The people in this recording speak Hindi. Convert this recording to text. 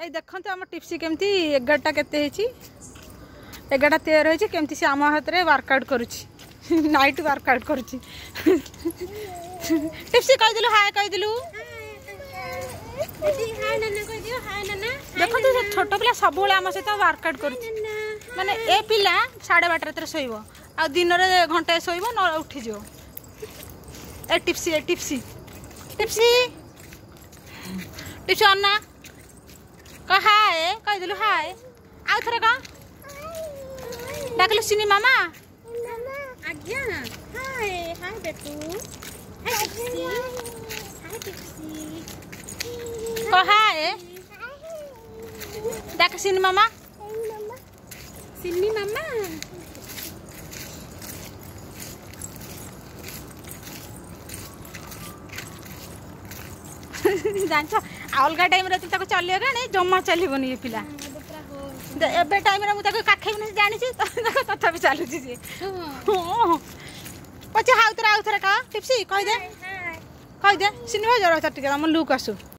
এই দেখন্তু ଆମ টিপସି କେମିତି 11ଟା କେତେ ହେଇଛି 11ଟା 13 ହେଇଛି କେମିତି ସେ ଆମ ହାତରେ ୱାର୍କଆଉଟ କରୁଛି ନାଇଟ୍ ୱାର୍କଆଉଟ କରୁଛି टिप्सी କହିଦେଲୁ ହାय କହିଦେଲୁ हाय नाना कह दियो हाय नाना देखନ୍ତୁ ସେ छोट पिला सब बेले ଆମ ସହିତ ୱାର୍କଆଉଟ କରୁଛି माने ए पिला 12:30 रात सोइबो आ दिन रे घंटे सोइबो न उठी जियो ए टिप्सी टिप्सी टिप्सी अन्ना कह हाय कह दिलु हाय आउ थरे का डाकलु सिनी मामा आज्ञा हाय हाय बेटू हाय टिप्सी कह हाय डाक सिनी मामा सिन्नी मामा जानछ अलगा टाइम रे तू चलियो गाने जम्मा चलिबनी ये पिला एबे टाइम रे मु ताको काखेबनी जानि छी तथा भी चालू छी पछे हाउ तरा का टिप्सी कह दे सिनी भाई जरा चट्टी हम लुक आसु